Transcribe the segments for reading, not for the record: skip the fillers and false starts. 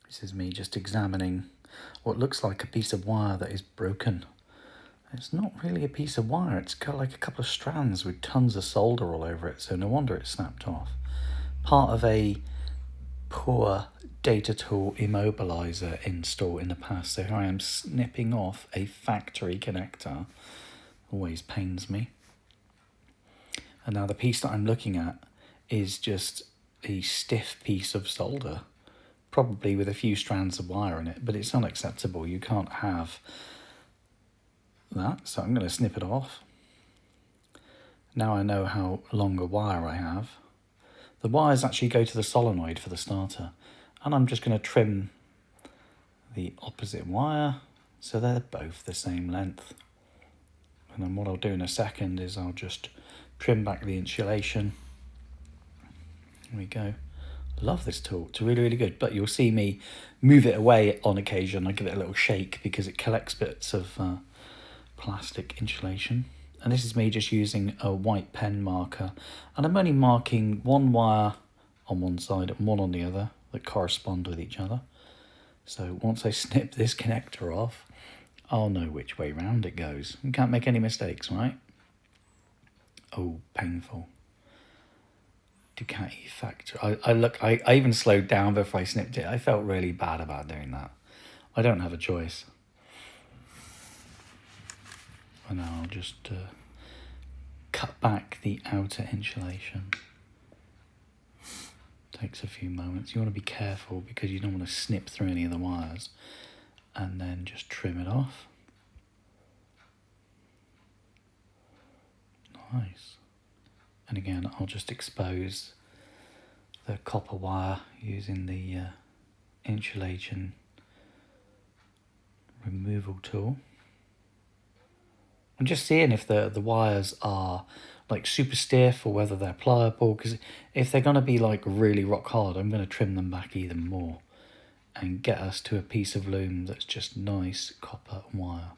This is me just examining what looks like a piece of wire that is broken. It's not really a piece of wire, it's got like a couple of strands with tons of solder all over it, so no wonder it snapped off. Part of a poor Datatool Immobiliser install in the past, so here I am snipping off a factory connector. Always pains me. And now the piece that I'm looking at is just a stiff piece of solder, probably with a few strands of wire in it, but it's unacceptable. You can't have that, so I'm going to snip it off. Now I know how long a wire I have. The wires actually go to the solenoid for the starter, and I'm just going to trim the opposite wire so they're both the same length. And then what I'll do in a second is I'll just trim back the insulation. There we go. Love this tool, it's really, really good, but you'll see me move it away on occasion. I give it a little shake because it collects bits of plastic insulation. And this is me just using a white pen marker, and I'm only marking one wire on one side and one on the other that correspond with each other. So once I snip this connector off, I'll know which way round it goes. You can't make any mistakes, right? Oh, painful. Ducati factory. I even slowed down before I snipped it. I felt really bad about doing that. I don't have a choice. And now I'll just cut back the outer insulation. Takes a few moments. You want to be careful because you don't want to snip through any of the wires, and then just trim it off. Nice. And again, I'll just expose the copper wire using the insulation removal tool. I'm just seeing if the wires are like super stiff or whether they're pliable, because if they're going to be like really rock hard, I'm going to trim them back even more and get us to a piece of loom that's just nice copper wire.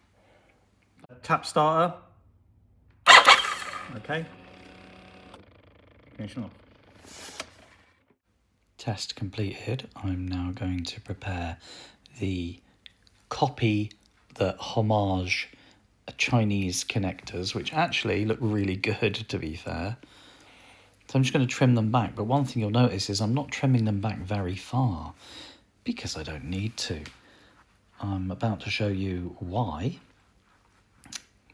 Tap starter. Okay. Finish off. Test completed. I'm now going to prepare the homage Chinese connectors, which actually look really good, to be fair. So I'm just going to trim them back, but one thing you'll notice is I'm not trimming them back very far because I don't need to. I'm about to show you why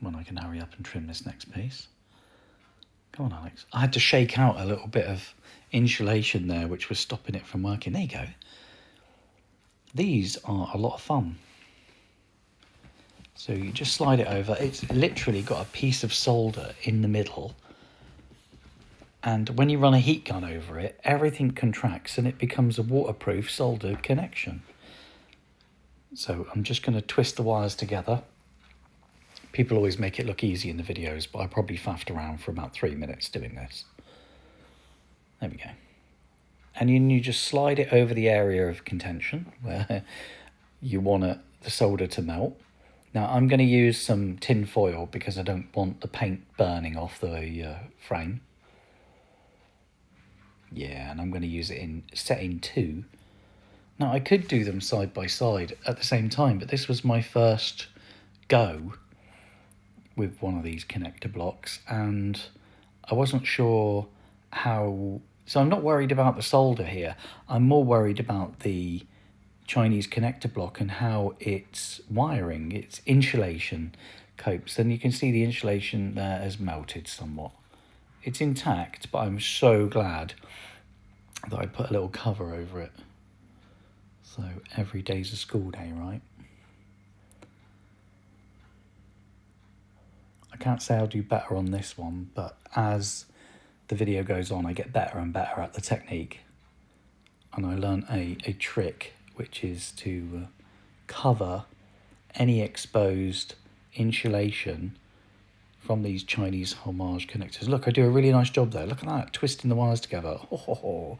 when I can hurry up and trim this next piece. Go on, Alex. I had to shake out a little bit of insulation there, which was stopping it from working. There you go. These are a lot of fun. So you just slide it over. It's literally got a piece of solder in the middle. And when you run a heat gun over it, everything contracts and it becomes a waterproof soldered connection. So I'm just going to twist the wires together. People always make it look easy in the videos, but I probably faffed around for about 3 minutes doing this. There we go. And you just slide it over the area of contention where you want the solder to melt. Now I'm going to use some tin foil because I don't want the paint burning off the frame. Yeah, and I'm going to use it in setting 2. Now I could do them side by side at the same time, but this was my first go with one of these connector blocks, and I wasn't sure how. So I'm not worried about the solder here. I'm more worried about the Chinese connector block and how its wiring, its insulation copes. And you can see the insulation there has melted somewhat. It's intact, but I'm so glad that I put a little cover over it. So every day's a school day, right? I can't say I'll do better on this one, but as the video goes on, I get better and better at the technique. And I learned a trick, which is to cover any exposed insulation from these Chinese homage connectors. Look, I do a really nice job there. Look at that, twisting the wires together. Oh,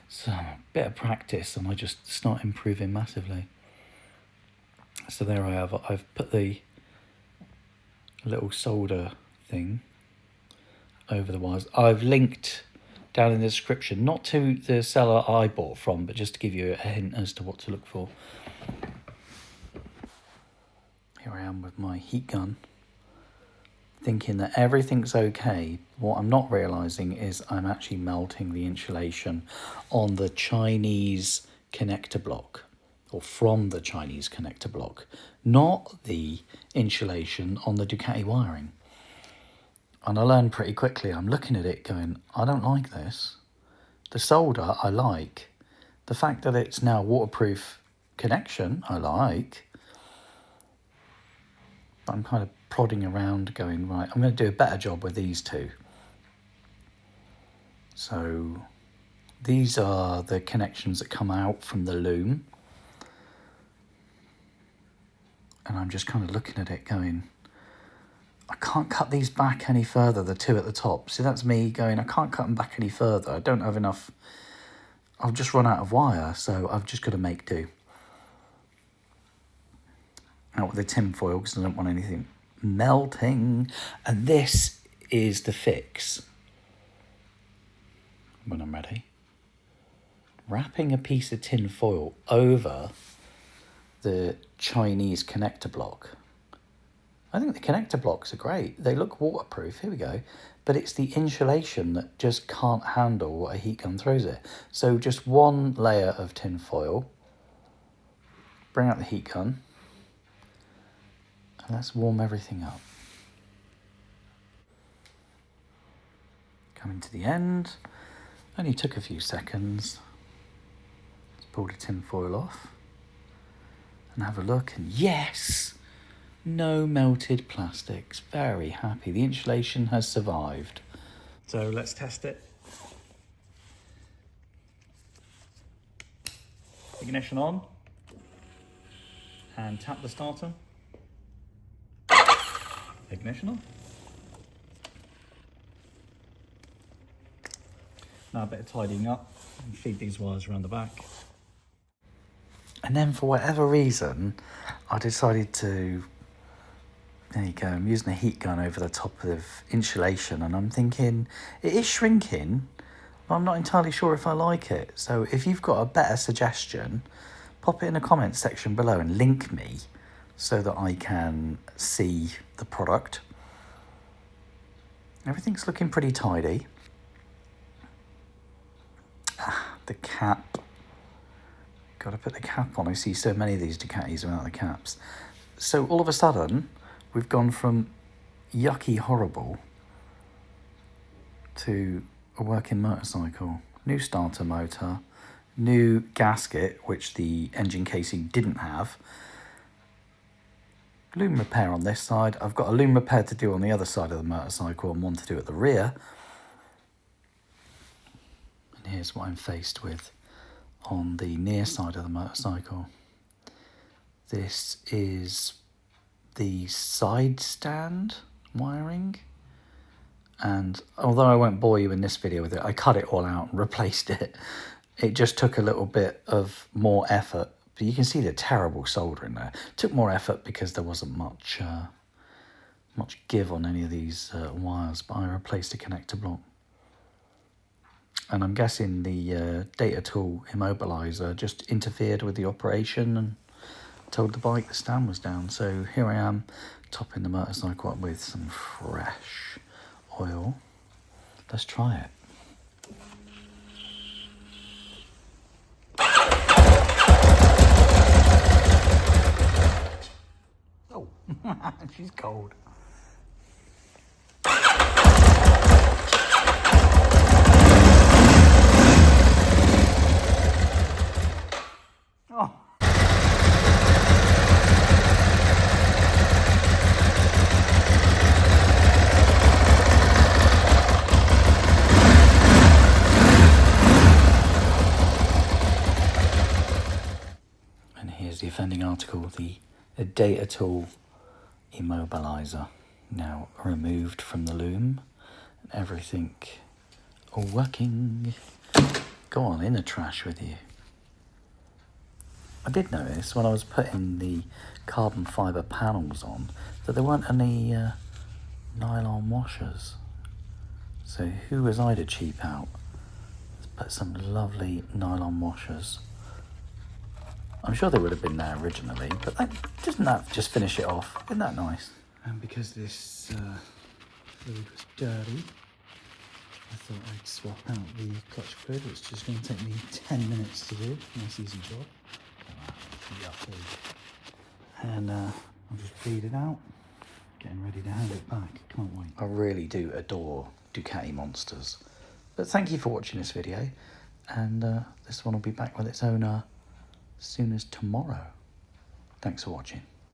so a bit of practice and I just start improving massively. So there I have. I've put the little solder thing over the wires. I've linked down in the description, not to the seller I bought from, but just to give you a hint as to what to look for. Here I am with my heat gun, thinking that everything's okay. What I'm not realising is I'm actually melting the insulation on the Chinese connector block, or from the Chinese connector block, not the insulation on the Ducati wiring. And I learned pretty quickly, I'm looking at it going, I don't like this. The solder I like. The fact that it's now waterproof connection I like. But I'm kind of prodding around going, right, I'm going to do a better job with these two. So these are the connections that come out from the Loom. And I'm just kind of looking at it going, I can't cut these back any further, the two at the top. See, that's me going, I can't cut them back any further. I don't have enough. I've just run out of wire, so I've just got to make do. Out with the tin foil because I don't want anything melting. And this is the fix. When I'm ready. Wrapping a piece of tin foil over the Chinese connector block. I think the connector blocks are great. They look waterproof. Here we go. But it's the insulation that just can't handle what a heat gun throws it. So just one layer of tin foil. Bring out the heat gun. And let's warm everything up. Coming to the end. Only took a few seconds. Let's pull the tin foil off. And have a look. And yes! No melted plastics. Very happy. The insulation has survived. So let's test it. Ignition on. And tap the starter. Ignition on. Now a bit of tidying up and feed these wires around the back. And then for whatever reason, I decided to, there you go, I'm using a heat gun over the top of insulation and I'm thinking, it is shrinking, but I'm not entirely sure if I like it. So if you've got a better suggestion, pop it in the comments section below and link me so that I can see the product. Everything's looking pretty tidy. The cap. Got to put the cap on. I see so many of these Ducatis without the caps. So all of a sudden, we've gone from yucky horrible to a working motorcycle. New starter motor, new gasket, which the engine casing didn't have. Loom repair on this side. I've got a loom repair to do on the other side of the motorcycle and one to do at the rear. And here's what I'm faced with on the near side of the motorcycle. This is the side stand wiring. And although I won't bore you in this video with it, I cut it all out and replaced it. It just took a little bit of more effort. But you can see the terrible soldering there. It took more effort because there wasn't much give on any of these wires, but I replaced the connector block. And I'm guessing the Datatool Immobiliser just interfered with the operation and told the bike the stand was down. So here I am, topping the motorcycle up with some fresh oil. Let's try it. Oh, she's cold. Oh. And here's the offending article, the Datatool Immobiliser, now removed from the Loom, and everything all working. Go on, in the trash with you. I did notice when I was putting the carbon fibre panels on that there weren't any nylon washers. So who was I to cheap out? put some lovely nylon washers. I'm sure they would have been there originally, but doesn't that just finish it off? Isn't that nice? And because this fluid was dirty, I thought I'd swap out the clutch fluid, which is just going to take me 10 minutes to do. Nice easy job. And I'll just bleed it out. Getting ready to hand it back. Can't wait. I really do adore Ducati Monsters. But thank you for watching this video. And this one will be back with its owner as soon as tomorrow. Thanks for watching.